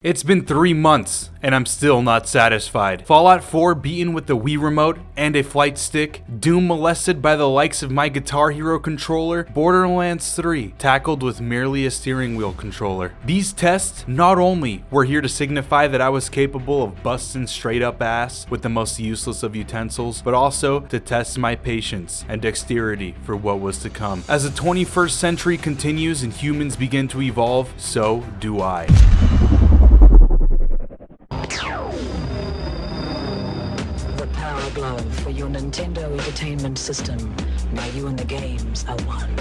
It's been 3 months, and I'm still not satisfied. Fallout 4 beaten with the Wii remote and a flight stick, Doom molested by the likes of my Guitar Hero controller, Borderlands 3 tackled with merely a steering wheel controller. These tests not only were here to signify that I was capable of busting straight up ass with the most useless of utensils, but also to test my patience and dexterity for what was to come. As the 21st century continues and humans begin to evolve, so do I. Power glove for your Nintendo Entertainment System. Now you and the games are one.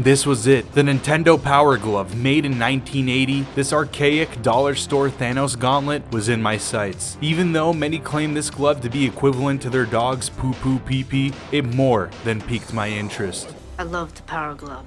This was it. The Nintendo Power Glove, made in 1980, this archaic dollar store Thanos gauntlet was in my sights. Even though many claim this glove to be equivalent to their dog's poo-poo pee-pee, it more than piqued my interest. I love the Power Glove.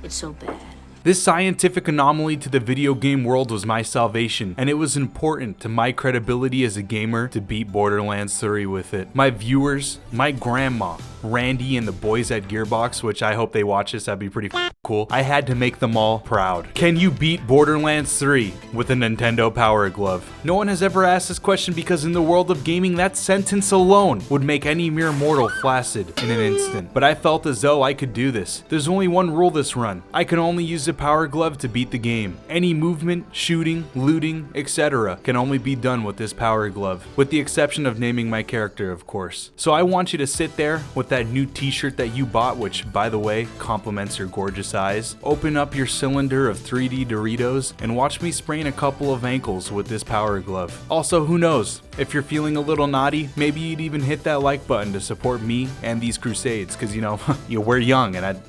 It's so bad. This scientific anomaly to the video game world was my salvation, and it was important to my credibility as a gamer to beat Borderlands 3 with it. My viewers, my grandma, Randy, and the boys at Gearbox, which I hope they watch this, that'd be pretty cool. I had to make them all proud. Can you beat Borderlands 3 with a Nintendo Power Glove? No one has ever asked this question because in the world of gaming, that sentence alone would make any mere mortal flaccid in an instant. But I felt as though I could do this. There's only one rule this run. I can only use the Power Glove to beat the game. Any movement, shooting, looting, etc. can only be done with this Power Glove, with the exception of naming my character, of course. So I want you to sit there with that new t-shirt that you bought, which by the way compliments your gorgeous eyes, open up your cylinder of 3D Doritos, and watch me sprain a couple of ankles with this Power Glove. Also, who knows, if you're feeling a little naughty, maybe you'd even hit that like button to support me and these crusades, because you know, we're young and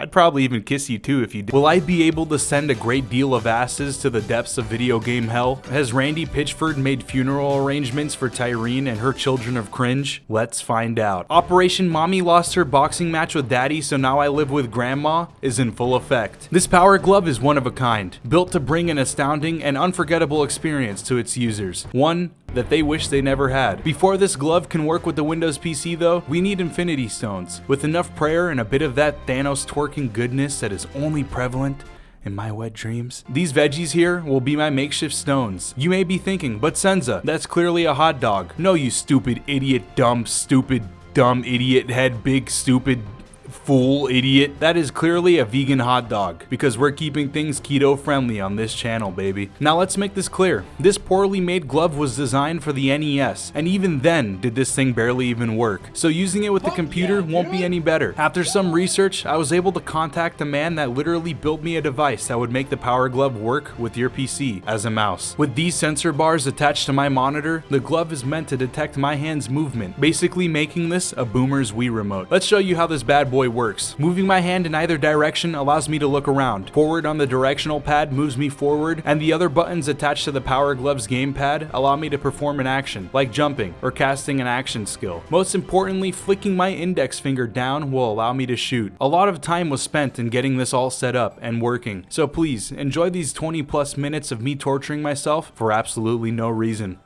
I'd probably even kiss you too if you did. Will I be able to send a great deal of asses to the depths of video game hell? Has Randy Pitchford made funeral arrangements for Tyrene and her children of cringe? Let's find out. Operation Mommy Lost Her Boxing Match with Daddy, so now I live with Grandma is in full effect. This Power Glove is one of a kind, built to bring an astounding and unforgettable experience to its users. One that they wish they never had. Before this glove can work with the Windows PC though, we need Infinity Stones. With enough prayer and a bit of that Thanos twerking goodness that is only prevalent in my wet dreams. These veggies here will be my makeshift stones. You may be thinking, but Senza, that's clearly a hot dog. No, you stupid idiot, dumb idiot head, big stupid fool idiot. That is clearly a vegan hot dog, because we're keeping things keto friendly on this channel, baby. Now let's make this clear. This poorly made glove was designed for the NES, and even then did this thing barely even work. So using it with the computer won't be any better. After some research, I was able to contact a man that literally built me a device that would make the Power Glove work with your PC as a mouse. With these sensor bars attached to my monitor, the glove is meant to detect my hand's movement, basically making this a boomer's Wii remote. Let's show you how this bad boy works. Moving my hand in either direction allows me to look around. Forward on the directional pad moves me forward, and the other buttons attached to the Power Glove's gamepad allow me to perform an action, like jumping or casting an action skill. Most importantly, flicking my index finger down will allow me to shoot. A lot of time was spent in getting this all set up and working, so please enjoy these 20+ minutes of me torturing myself for absolutely no reason.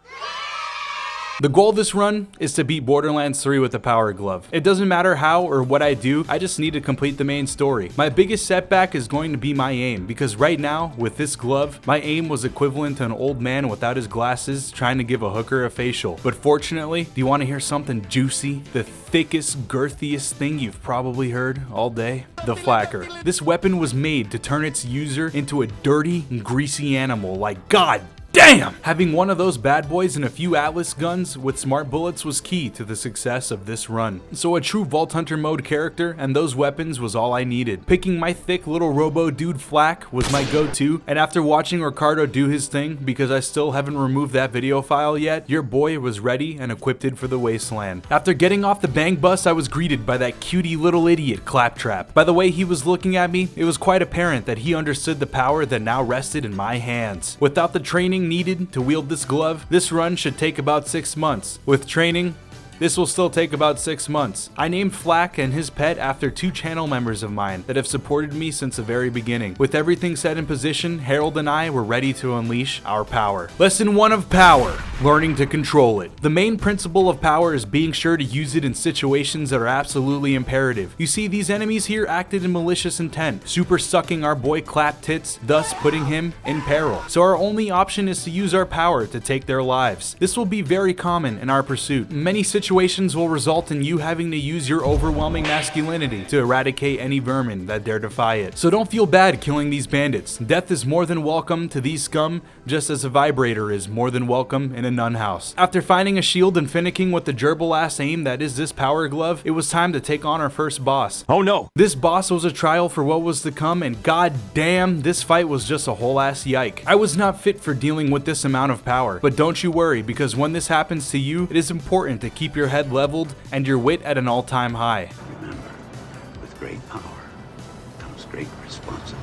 The goal of this run is to beat Borderlands 3 with the Power Glove. It doesn't matter how or what I do, I just need to complete the main story. My biggest setback is going to be my aim, because right now, with this glove, my aim was equivalent to an old man without his glasses trying to give a hooker a facial. But fortunately, do you want to hear something juicy? The thickest, girthiest thing you've probably heard all day? The flacker. This weapon was made to turn its user into a dirty and greasy animal like God damn! Having one of those bad boys and a few Atlas guns with smart bullets was key to the success of this run. So a true Vault Hunter mode character and those weapons was all I needed. Picking my thick little robo dude flak was my go-to, and after watching Ricardo do his thing, because I still haven't removed that video file yet, your boy was ready and equipped for the wasteland. After getting off the bang bus, I was greeted by that cutie little idiot Claptrap. By the way he was looking at me, it was quite apparent that he understood the power that now rested in my hands. Without the training needed to wield this glove, this run should take about 6 months. With training, This will still take about 6 months. I named Flack and his pet after 2 channel members of mine that have supported me since the very beginning. With everything set in position, Harold and I were ready to unleash our power. Lesson 1 of power: learning to control it. The main principle of power is being sure to use it in situations that are absolutely imperative. You see, these enemies here acted in malicious intent, super sucking our boy Clap Tits, thus putting him in peril. So our only option is to use our power to take their lives. This will be very common in our pursuit. Many situations will result in you having to use your overwhelming masculinity to eradicate any vermin that dare defy it. So don't feel bad killing these bandits. Death is more than welcome to these scum, just as a vibrator is more than welcome in a nun house. After finding a shield and finicking with the gerbil ass aim that is this power glove, it was time to take on our first boss. Oh no! This boss was a trial for what was to come, and god damn, this fight was just a whole ass yike. I was not fit for dealing with this amount of power, but don't you worry, because when this happens to you, it is important to keep your head leveled and your wit at an all-time high. Remember, with great power comes great responsibility.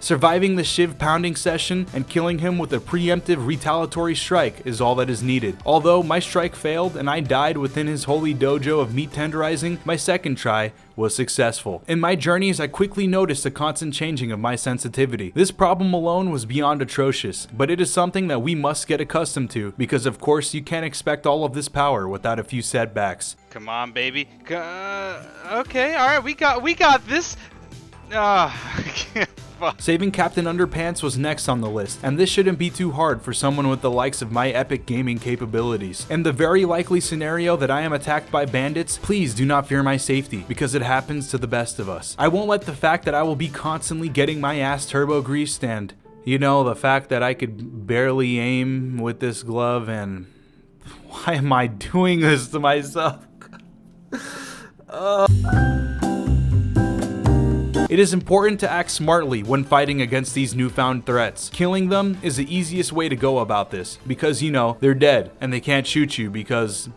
Surviving the shiv pounding session and killing him with a preemptive retaliatory strike is all that is needed. Although my strike failed and I died within his holy dojo of meat tenderizing, my second try was successful. In my journeys, I quickly noticed a constant changing of my sensitivity. This problem alone was beyond atrocious, but it is something that we must get accustomed to, because of course you can't expect all of this power without a few setbacks. Come on, baby. Okay, all right, we got this. Saving Captain Underpants was next on the list, and this shouldn't be too hard for someone with the likes of my epic gaming capabilities. In the very likely scenario that I am attacked by bandits, please do not fear my safety, because it happens to the best of us. I won't let the fact that I will be constantly getting my ass turbo greased and, you know, the fact that I could barely aim with this glove, and why am I doing this to myself? It is important to act smartly when fighting against these newfound threats. Killing them is the easiest way to go about this, because you know, they're dead, and they can't shoot you because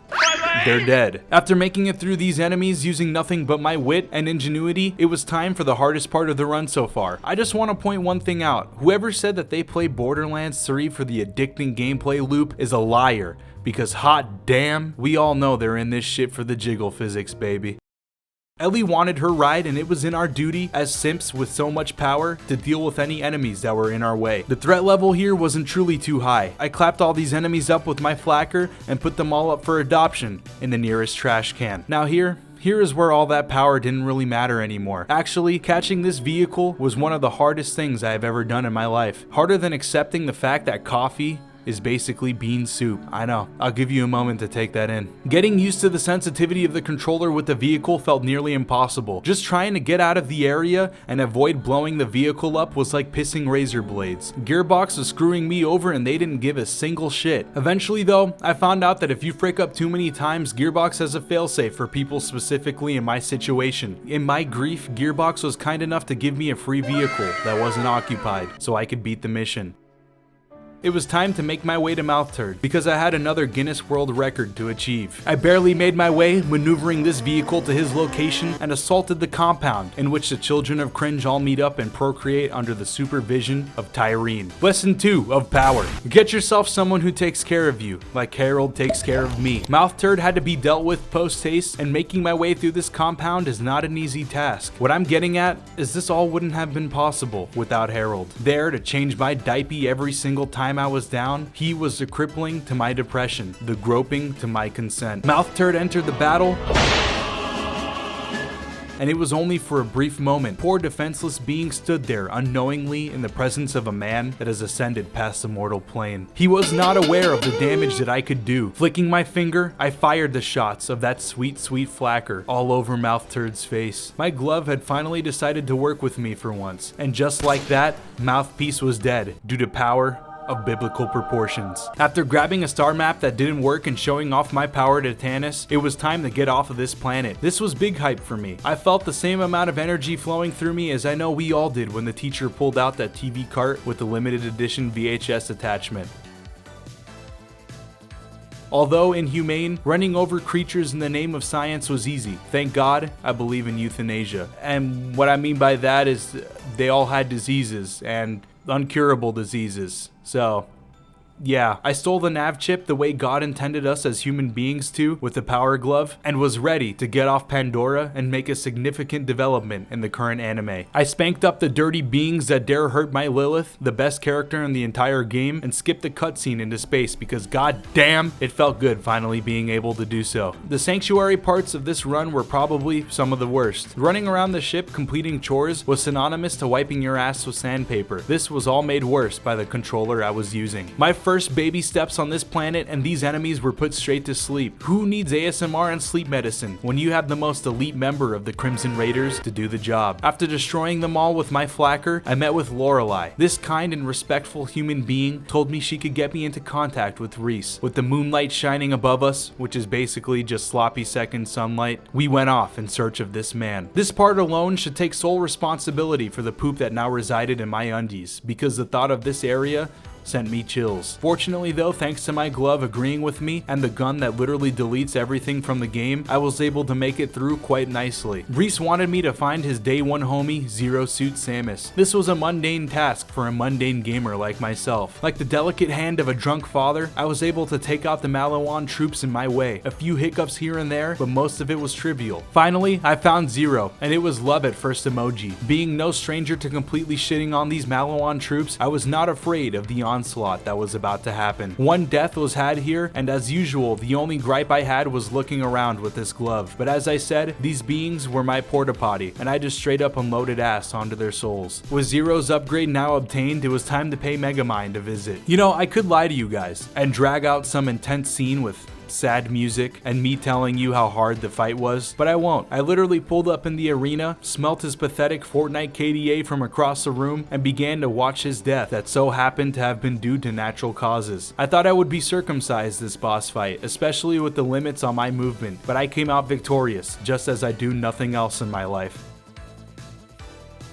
they're dead. After making it through these enemies using nothing but my wit and ingenuity, it was time for the hardest part of the run so far. I just want to point one thing out. Whoever said that they play Borderlands 3 for the addicting gameplay loop is a liar, because hot damn, we all know they're in this shit for the jiggle physics, baby. Ellie wanted her ride, and it was in our duty as simps with so much power to deal with any enemies that were in our way. The threat level here wasn't truly too high. I clapped all these enemies up with my flacker and put them all up for adoption in the nearest trash can. Now here is where all that power didn't really matter anymore. Actually, catching this vehicle was one of the hardest things I have ever done in my life. Harder than accepting the fact that coffee is basically bean soup. I know, I'll give you a moment to take that in. Getting used to the sensitivity of the controller with the vehicle felt nearly impossible. Just trying to get out of the area and avoid blowing the vehicle up was like pissing razor blades. Gearbox was screwing me over and they didn't give a single shit. Eventually though, I found out that if you frick up too many times, Gearbox has a failsafe for people specifically in my situation. In my grief, Gearbox was kind enough to give me a free vehicle that wasn't occupied, so I could beat the mission. It was time to make my way to Mouth Turd, because I had another Guinness World Record to achieve. I barely made my way, maneuvering this vehicle to his location, and assaulted the compound, in which the children of cringe all meet up and procreate under the supervision of Tyrene. Lesson 2 of power. Get yourself someone who takes care of you, like Harold takes care of me. Mouth Turd had to be dealt with post-haste, and making my way through this compound is not an easy task. What I'm getting at is this all wouldn't have been possible without Harold. There to change my diaper every single time I was down, he was the crippling to my depression, the groping to my consent. Mouth Turd entered the battle, and it was only for a brief moment. Poor defenseless being stood there unknowingly in the presence of a man that has ascended past the mortal plane. He was not aware of the damage that I could do. Flicking my finger, I fired the shots of that sweet, sweet flacker all over Mouth Turd's face. My glove had finally decided to work with me for once, and just like that, Mouthpiece was dead due to power of biblical proportions. After grabbing a star map that didn't work and showing off my power to Thanos, it was time to get off of this planet. This was big hype for me. I felt the same amount of energy flowing through me as I know we all did when the teacher pulled out that TV cart with the limited edition VHS attachment. Although inhumane, running over creatures in the name of science was easy. Thank God, I believe in euthanasia. And what I mean by that is they all had diseases, and uncurable diseases. So, Yeah, I stole the nav chip the way God intended us as human beings to with the power glove, and was ready to get off Pandora and make a significant development in the current anime. I spanked up the dirty beings that dare hurt my Lilith, the best character in the entire game, and skipped the cutscene into space because god damn, it felt good finally being able to do so. The sanctuary parts of this run were probably some of the worst. Running around the ship completing chores was synonymous to wiping your ass with sandpaper. This was all made worse by the controller I was using. My first baby steps on this planet and these enemies were put straight to sleep. Who needs ASMR and sleep medicine when you have the most elite member of the Crimson Raiders to do the job? After destroying them all with my flacker, I met with Lorelei. This kind and respectful human being told me she could get me into contact with Reese. With the moonlight shining above us, which is basically just sloppy second sunlight, we went off in search of this man. This part alone should take sole responsibility for the poop that now resided in my undies, because the thought of this area sent me chills. Fortunately though, thanks to my glove agreeing with me and the gun that literally deletes everything from the game, I was able to make it through quite nicely. Reese wanted me to find his day one homie, Zero Suit Samus. This was a mundane task for a mundane gamer like myself. Like the delicate hand of a drunk father, I was able to take out the Malawan troops in my way. A few hiccups here and there, but most of it was trivial. Finally, I found Zero, and it was love at first emoji. Being no stranger to completely shitting on these Malawan troops, I was not afraid of the onslaught that was about to happen. One death was had here, and as usual, the only gripe I had was looking around with this glove. But as I said, these beings were my porta potty, and I just straight up unloaded ass onto their souls. With Zero's upgrade now obtained, it was time to pay Megamind a visit. You know, I could lie to you guys and drag out some intense scene with sad music and me telling you how hard the fight was, but I won't. I literally pulled up in the arena, smelt his pathetic Fortnite KDA from across the room, and began to watch his death that so happened to have been due to natural causes. I thought I would be circumcised this boss fight, especially with the limits on my movement, but I came out victorious, just as I do nothing else in my life.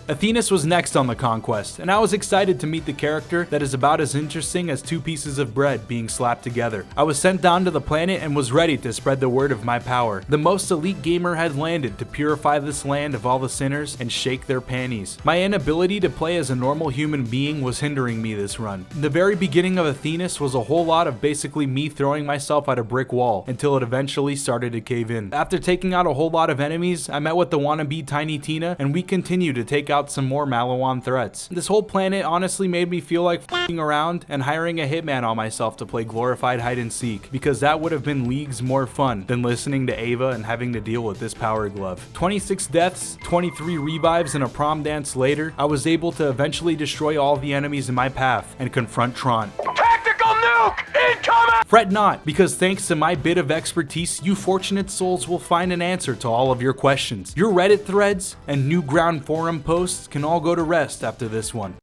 Athenas was next on the conquest, and I was excited to meet the character that is about as interesting as two pieces of bread being slapped together. I was sent down to the planet and was ready to spread the word of my power. The most elite gamer had landed to purify this land of all the sinners and shake their panties. My inability to play as a normal human being was hindering me this run. The very beginning of Athenas was a whole lot of basically me throwing myself at a brick wall until it eventually started to cave in. After taking out a whole lot of enemies, I met with the wannabe Tiny Tina, and we continued to take out some more Malawan threats. This whole planet honestly made me feel like f***ing around and hiring a hitman on myself to play glorified hide and seek, because that would have been leagues more fun than listening to Ava and having to deal with this power glove. 26 deaths, 23 revives, and a prom dance later, I was able to eventually destroy all the enemies in my path and confront Tron. Fret not, because thanks to my bit of expertise, you fortunate souls will find an answer to all of your questions. Your Reddit threads and Newground forum posts can all go to rest after this one.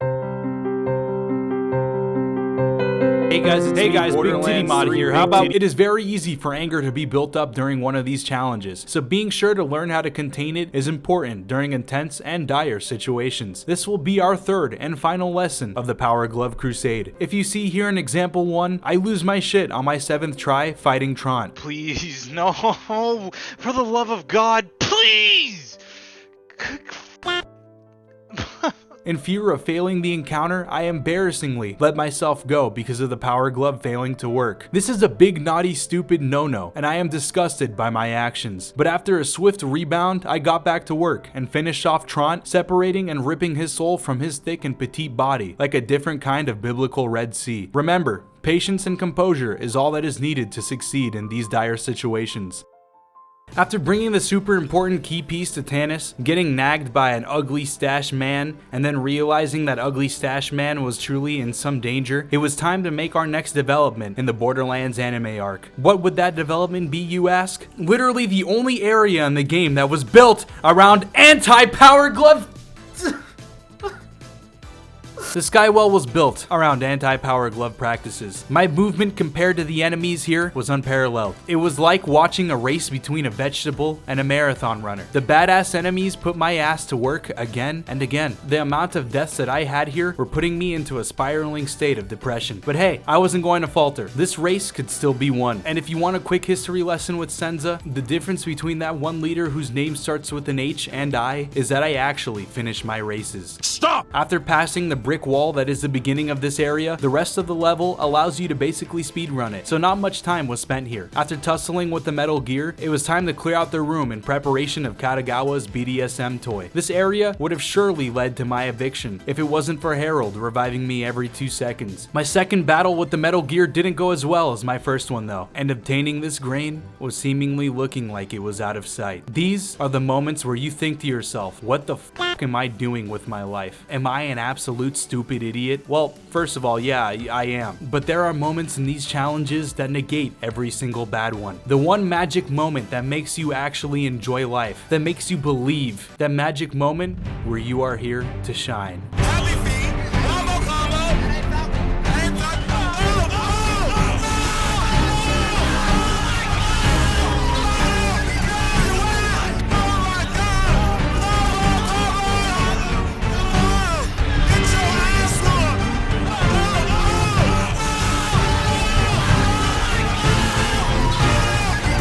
Hey guys, Big Titty Mod here. How about it is very easy for anger to be built up during one of these challenges, so being sure to learn how to contain it is important during intense and dire situations. This will be our third and final lesson of the Power Glove Crusade. If you see here in example 1, I lose my shit on my 7th try fighting Tron. Please, no. For the love of God, please! In fear of failing the encounter, I embarrassingly let myself go because of the power glove failing to work. This is a big naughty stupid no-no, and I am disgusted by my actions. But after a swift rebound, I got back to work and finished off Tron, separating and ripping his soul from his thick and petite body, like a different kind of biblical Red Sea. Remember, patience and composure is all that is needed to succeed in these dire situations. After bringing the super important key piece to Thanos, getting nagged by an ugly stash man, and then realizing that ugly stash man was truly in some danger, it was time to make our next development in the Borderlands anime arc. What would that development be, you ask? Literally the only area in the game that was built around anti-power glove. The Skywell was built around anti-power glove practices. My movement compared to the enemies here was unparalleled. It was like watching a race between a vegetable and a marathon runner. The badass enemies put my ass to work again and again. The amount of deaths that I had here were putting me into a spiraling state of depression. But hey, I wasn't going to falter. This race could still be won. And if you want a quick history lesson with Senza, the difference between that one leader whose name starts with an H and I is that I actually finish my races. Stop! After passing the brick brick wall that is the beginning of this area, the rest of the level allows you to basically speedrun it, so not much time was spent here. After tussling with the Metal Gear, it was time to clear out their room in preparation of Katagawa's BDSM toy. This area would have surely led to my eviction if it wasn't for Harold reviving me every 2 seconds. My second battle with the Metal Gear didn't go as well as my first one though, and obtaining this grain was seemingly looking like it was out of sight. These are the moments where you think to yourself, what the fuck am I doing with my life? Am I an absolute stupid idiot? Well, first of all, yeah, I am. But there are moments in these challenges that negate every single bad one. The one magic moment that makes you actually enjoy life, that makes you believe, that magic moment where you are here to shine.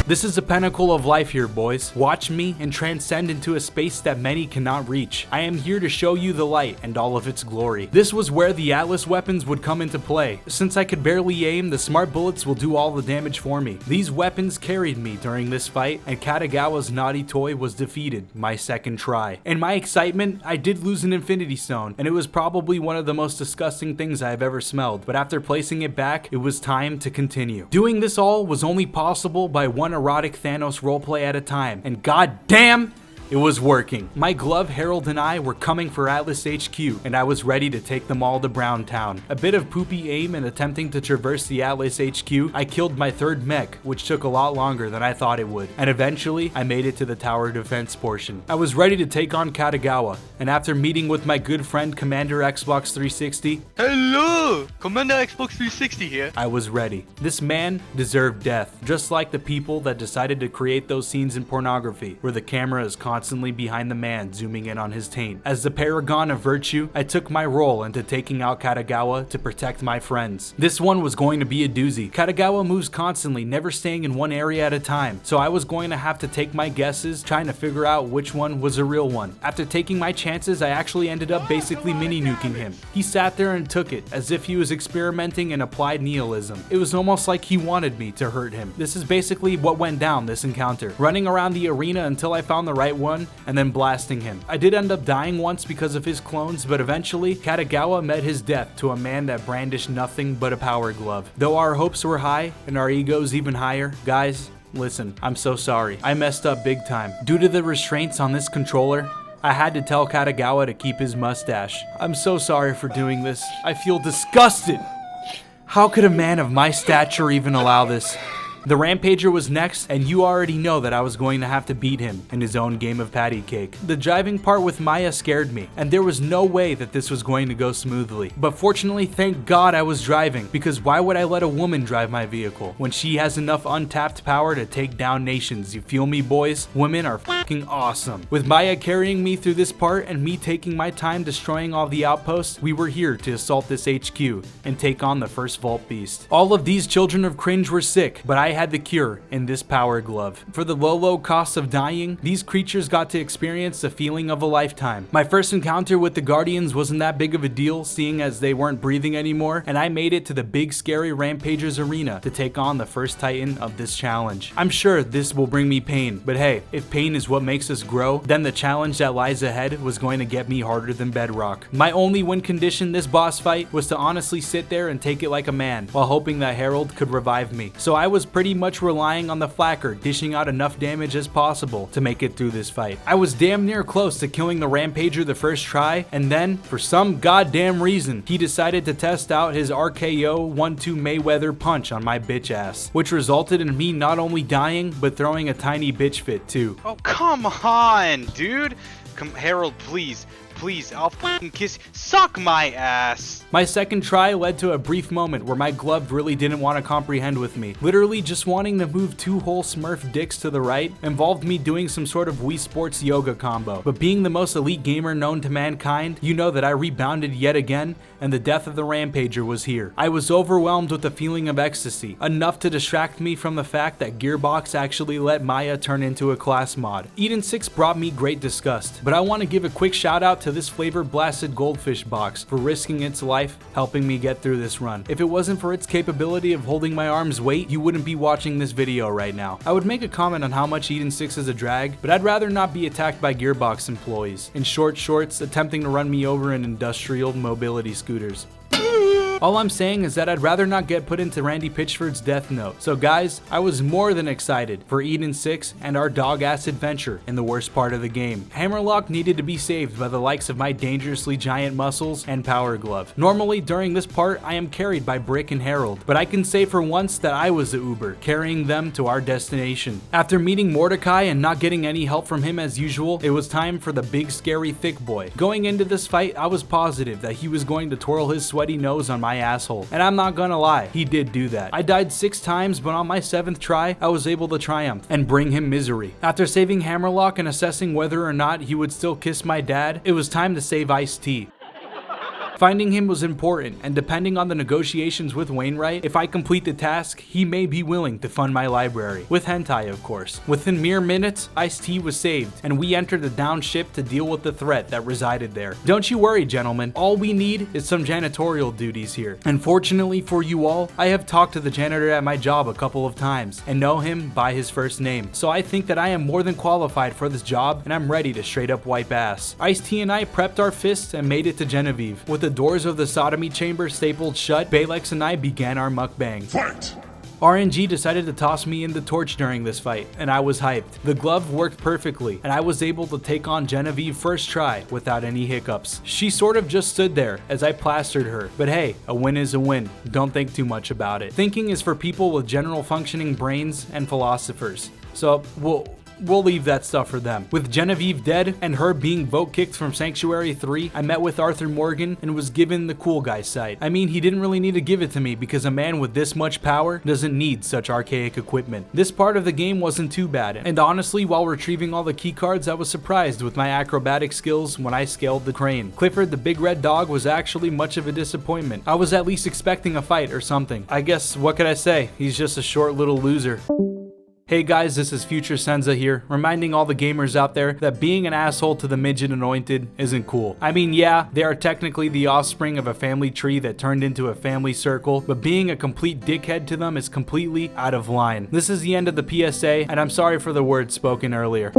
This is the pinnacle of life here, boys. Watch me and transcend into a space that many cannot reach. I am here to show you the light and all of its glory. This was where the Atlas weapons would come into play. Since I could barely aim, the smart bullets will do all the damage for me. These weapons carried me during this fight, and Katagawa's naughty toy was defeated my second try. In my excitement, I did lose an Infinity Stone, and it was probably one of the most disgusting things I have ever smelled, but after placing it back, it was time to continue. Doing this all was only possible by one erotic Thanos roleplay at a time, and goddamn, it was working. My glove, Harold, and I were coming for Atlas HQ, and I was ready to take them all to Brown Town. A bit of poopy aim and attempting to traverse the Atlas HQ, I killed my third mech, which took a lot longer than I thought it would, and eventually I made it to the tower defense portion. I was ready to take on Katagawa, and after meeting with my good friend Commander Xbox 360, Hello! Commander Xbox 360 here. I was ready. This man deserved death, just like the people that decided to create those scenes in pornography, where the camera is constantly behind the man zooming in on his taint. As the paragon of virtue, I took my role into taking out Katagawa to protect my friends. This one was going to be a doozy. Katagawa moves constantly, never staying in one area at a time, so I was going to have to take my guesses, trying to figure out which one was a real one. After taking my chances, I actually ended up basically mini-nuking him. He sat there and took it, as if he was experimenting in applied nihilism. It was almost like he wanted me to hurt him. This is basically what went down this encounter. Running around the arena until I found the right one, and then blasting him. I did end up dying once because of his clones, but eventually, Katagawa met his death to a man that brandished nothing but a power glove. Though our hopes were high, and our egos even higher, guys, listen, I'm so sorry. I messed up big time. Due to the restraints on this controller, I had to tell Katagawa to keep his mustache. I'm so sorry for doing this. I feel disgusted. How could a man of my stature even allow this? The Rampager was next, and you already know that I was going to have to beat him in his own game of patty cake. The driving part with Maya scared me, and there was no way that this was going to go smoothly. But fortunately, thank God I was driving, because why would I let a woman drive my vehicle when she has enough untapped power to take down nations? You feel me, boys? Women are fucking awesome. With Maya carrying me through this part and me taking my time destroying all the outposts, we were here to assault this HQ and take on the first Vault Beast. All of these children of cringe were sick, but I had the cure in this power glove. For the low cost of dying, these creatures got to experience the feeling of a lifetime. My first encounter with the Guardians wasn't that big of a deal, seeing as they weren't breathing anymore, and I made it to the big scary Rampagers arena to take on the first Titan of this challenge. I'm sure this will bring me pain, but hey, if pain is what makes us grow, then the challenge that lies ahead was going to get me harder than bedrock. My only win condition this boss fight was to honestly sit there and take it like a man, while hoping that Harold could revive me. So I was pretty much relying on the Flacker dishing out enough damage as possible to make it through this fight. I was damn near close to killing the Rampager the first try, and then, for some goddamn reason, he decided to test out his RKO 1-2 Mayweather punch on my bitch ass, which resulted in me not only dying, but throwing a tiny bitch fit too. Oh, come on, dude. Harold, please, I'll fucking kiss. Suck my ass. My second try led to a brief moment where my glove really didn't want to comprehend with me. Literally just wanting to move two whole Smurf dicks to the right involved me doing some sort of Wii Sports yoga combo. But being the most elite gamer known to mankind, you know that I rebounded yet again, and the death of the Rampager was here. I was overwhelmed with a feeling of ecstasy, enough to distract me from the fact that Gearbox actually let Maya turn into a class mod. Eden 6 brought me great disgust, but I want to give a quick shout out to to this flavor blasted goldfish box for risking its life helping me get through this run. If it wasn't for its capability of holding my arm's weight, you wouldn't be watching this video right now. I would make a comment on how much Eden 6 is a drag, but I'd rather not be attacked by Gearbox employees in short shorts attempting to run me over in industrial mobility scooters. All I'm saying is that I'd rather not get put into Randy Pitchford's death note. So guys, I was more than excited for Eden 6 and our dog-ass adventure in the worst part of the game. Hammerlock needed to be saved by the likes of my dangerously giant muscles and Power Glove. Normally during this part, I am carried by Brick and Harold, but I can say for once that I was the Uber, carrying them to our destination. After meeting Mordecai and not getting any help from him as usual, it was time for the big scary thick boy. Going into this fight, I was positive that he was going to twirl his sweaty nose on my asshole, and I'm not gonna lie, he did do that. I died 6 times, but on my 7th try, I was able to triumph and bring him misery. After saving Hammerlock and assessing whether or not he would still kiss my dad, it was time to save Ice-T. Finding him was important, and depending on the negotiations with Wainwright, if I complete the task, he may be willing to fund my library. With hentai, of course. Within mere minutes, Ice-T was saved, and we entered the down ship to deal with the threat that resided there. Don't you worry, gentlemen. All we need is some janitorial duties here. And fortunately for you all, I have talked to the janitor at my job a couple of times, and know him by his first name. So I think that I am more than qualified for this job, and I'm ready to straight up wipe ass. Ice-T and I prepped our fists and made it to Genevieve. With the doors of the sodomy chamber stapled shut, Balex and I began our mukbang. Fight! RNG decided to toss me in the torch during this fight, and I was hyped. The glove worked perfectly, and I was able to take on Genevieve first try without any hiccups. She sort of just stood there as I plastered her, but hey, a win is a win. Don't think too much about it. Thinking is for people with general functioning brains and philosophers. So, we'll leave that stuff for them. With Genevieve dead and her being vote kicked from Sanctuary 3, I met with Arthur Morgan and was given the cool guy sight. I mean, he didn't really need to give it to me because a man with this much power doesn't need such archaic equipment. This part of the game wasn't too bad, and honestly, while retrieving all the keycards, I was surprised with my acrobatic skills when I scaled the crane. Clifford the big red dog was actually much of a disappointment. I was at least expecting a fight or something. I guess, what could I say? He's just a short little loser. Hey guys, this is Future Senza here, reminding all the gamers out there that being an asshole to the midget anointed isn't cool. I mean, yeah, they are technically the offspring of a family tree that turned into a family circle, but being a complete dickhead to them is completely out of line. This is the end of the PSA, and I'm sorry for the words spoken earlier.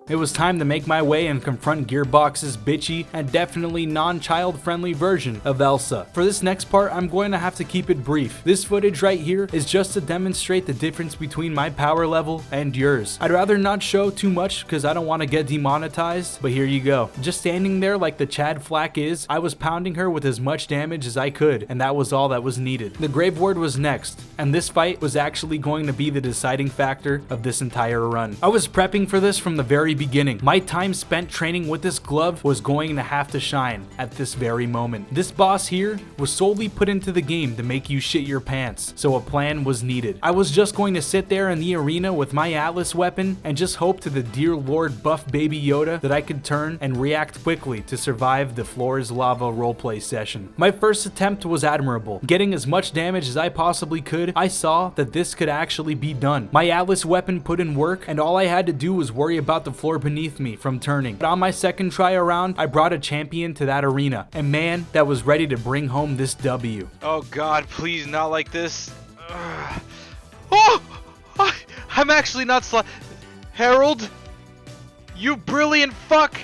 It was time to make my way and confront Gearbox's bitchy and definitely non-child friendly version of Elsa. For this next part, I'm going to have to keep it brief. This footage right here is just to demonstrate the difference between my power level and yours. I'd rather not show too much because I don't want to get demonetized, but here you go. Just standing there like the Chad Flack is, I was pounding her with as much damage as I could, and that was all that was needed. The Grave Ward was next, and this fight was actually going to be the deciding factor of this entire run. I was prepping for this from the very beginning. My time spent training with this glove was going to have to shine at this very moment. This boss here was solely put into the game to make you shit your pants, so a plan was needed. I was just going to sit there in the arena with my Atlas weapon and just hope to the dear Lord Buff Baby Yoda that I could turn and react quickly to survive the Floor is Lava roleplay session. My first attempt was admirable. Getting as much damage as I possibly could, I saw that this could actually be done. My Atlas weapon put in work, and all I had to do was worry about the floor beneath me from turning. But on my second try around, I brought a champion to that arena, a man that was ready to bring home this W. Oh god, please not like this. Oh! I'm actually not Harold? You brilliant fuck!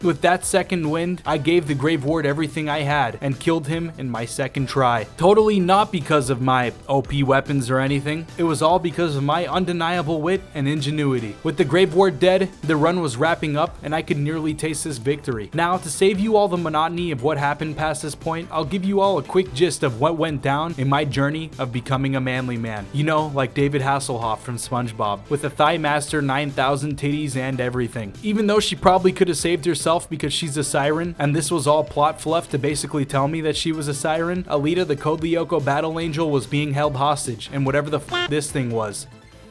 With that second wind, I gave the Grave Ward everything I had and killed him in my second try. Totally not because of my OP weapons or anything. It was all because of my undeniable wit and ingenuity. With the Grave Ward dead, the run was wrapping up and I could nearly taste this victory. Now, to save you all the monotony of what happened past this point, I'll give you all a quick gist of what went down in my journey of becoming a manly man. You know, like David Hasselhoff from SpongeBob, with a Thigh Master 9,000 titties and everything. Even though she probably could have saved herself because she's a siren, and this was all plot fluff to basically tell me that she was a siren, Alita the Code Lyoko battle angel was being held hostage, and whatever the f this thing was.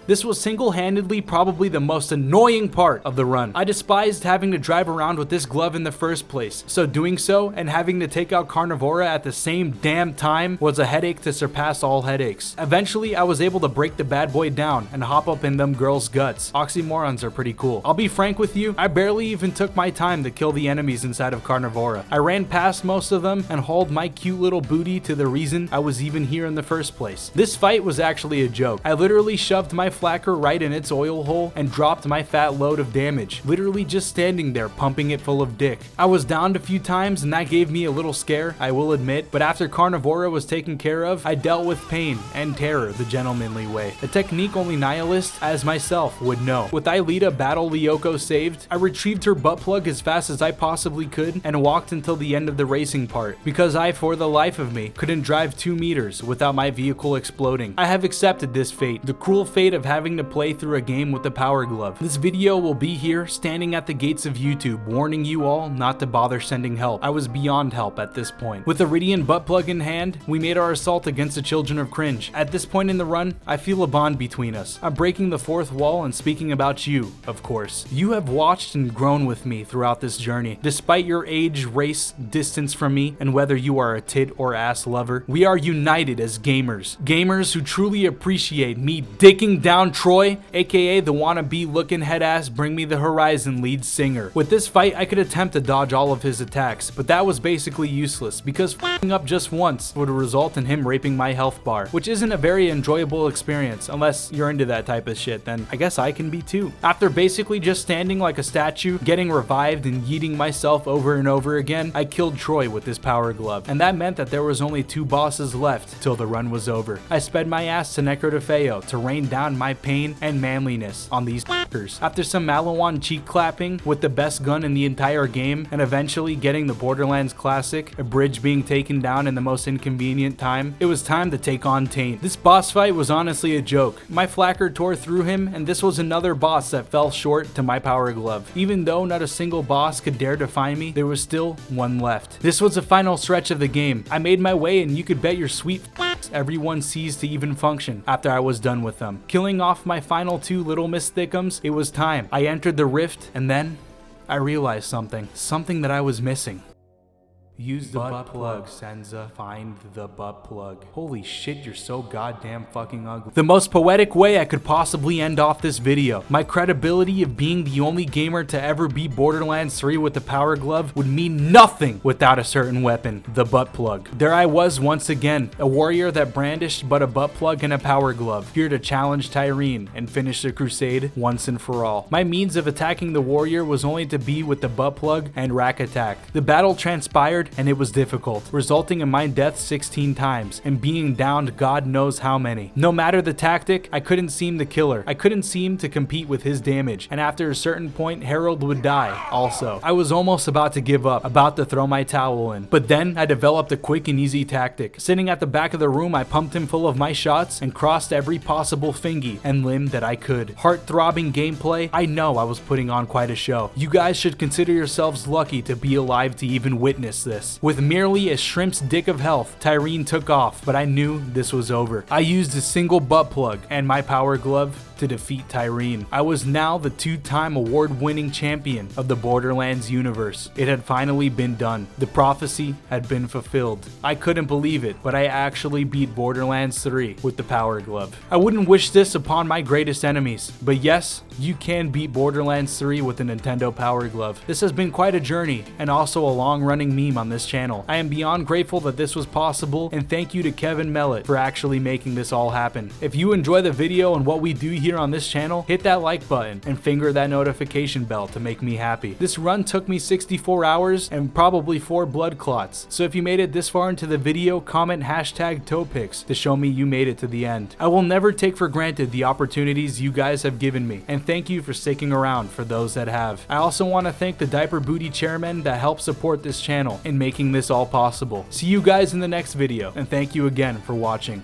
This was single-handedly probably the most annoying part of the run. I despised having to drive around with this glove in the first place, so doing so and having to take out Carnivora at the same damn time was a headache to surpass all headaches. Eventually, I was able to break the bad boy down and hop up in them girls' guts. Oxymorons are pretty cool. I'll be frank with you, I barely even took my time to kill the enemies inside of Carnivora. I ran past most of them and hauled my cute little booty to the reason I was even here in the first place. This fight was actually a joke. I literally shoved my flacker right in its oil hole and dropped my fat load of damage, literally just standing there pumping it full of dick. I was downed a few times and that gave me a little scare, I will admit, but after Carnivora was taken care of, I dealt with pain and terror the gentlemanly way, a technique only nihilists as myself would know. With Aelita Battle Lyoko saved, I retrieved her butt plug as fast as I possibly could and walked until the end of the racing part, because I, for the life of me, couldn't drive 2 meters without my vehicle exploding. I have accepted this fate, the cruel fate of having to play through a game with the power glove. This video will be here, standing at the gates of YouTube, warning you all not to bother sending help. I was beyond help at this point. With Iridian butt plug in hand, we made our assault against the children of cringe. At this point in the run, I feel a bond between us. I'm breaking the fourth wall and speaking about you, of course. You have watched and grown with me throughout this journey. Despite your age, race, distance from me, and whether you are a tit or ass lover, we are united as gamers. Gamers who truly appreciate me dicking down Troy, aka the wannabe looking head ass Bring Me the Horizon lead singer. With this fight, I could attempt to dodge all of his attacks, but that was basically useless because f***ing up just once would result in him raping my health bar, which isn't a very enjoyable experience. Unless you're into that type of shit, then I guess I can be too. After basically just standing like a statue, getting revived and yeeting myself over and over again, I killed Troy with this power glove, and that meant that there was only 2 bosses left till the run was over. I sped my ass to Necrotafeo to rain down my pain and manliness on these f***ers. After some Malawan cheek clapping with the best gun in the entire game, and eventually getting the Borderlands classic, a bridge being taken down in the most inconvenient time, it was time to take on Taint. This boss fight was honestly a joke. My flacker tore through him, and this was another boss that fell short to my power glove. Even though not a single boss could dare to find me, there was still one left. This was the final stretch of the game. I made my way, and you could bet your sweet everyone ceased to even function after I was done with them. Killing off my final 2 Little Miss Thickums, it was time. I entered the rift, and then I realized something that I was missing. Use the butt plug, Senza. Find the butt plug. Holy shit, you're so goddamn fucking ugly. The most poetic way I could possibly end off this video. My credibility of being the only gamer to ever beat Borderlands 3 with the power glove would mean nothing without a certain weapon, the butt plug. There I was once again, a warrior that brandished but a butt plug and a power glove, here to challenge Tyrene and finish the crusade once and for all. My means of attacking the warrior was only to be with the butt plug and rack attack. The battle transpired and it was difficult, resulting in my death 16 times and being downed God knows how many. No matter the tactic, I couldn't seem to kill her. I couldn't seem to compete with his damage, and after a certain point, Harold would die also. I was almost about to give up, about to throw my towel in, but then I developed a quick and easy tactic. Sitting at the back of the room, I pumped him full of my shots and crossed every possible fingy and limb that I could. Heart-throbbing gameplay, I know I was putting on quite a show. You guys should consider yourselves lucky to be alive to even witness this. With merely a shrimp's dick of health, Tyrene took off, but I knew this was over. I used a single butt plug and my power glove to defeat Tyrene. I was now the 2-time award-winning champion of the Borderlands Universe. It had finally been done. The prophecy had been fulfilled. I couldn't believe it, but I actually beat Borderlands 3 with the power glove. I wouldn't wish this upon my greatest enemies, but yes, you can beat Borderlands 3 with a Nintendo power glove. This has been quite a journey, and also a long-running meme on this channel. I am beyond grateful that this was possible, and thank you to Kevin Mellett for actually making this all happen. If you enjoy the video and what we do here on this channel, hit that like button and finger that notification bell to make me happy. This run took me 64 hours and probably 4 blood clots, so if you made it this far into the video, comment #ToePics to show me you made it to the end. I will never take for granted the opportunities you guys have given me, and thank you for sticking around for those that have. I also want to thank the Diaper Booty chairman that helped support this channel in making this all possible. See you guys in the next video, and thank you again for watching.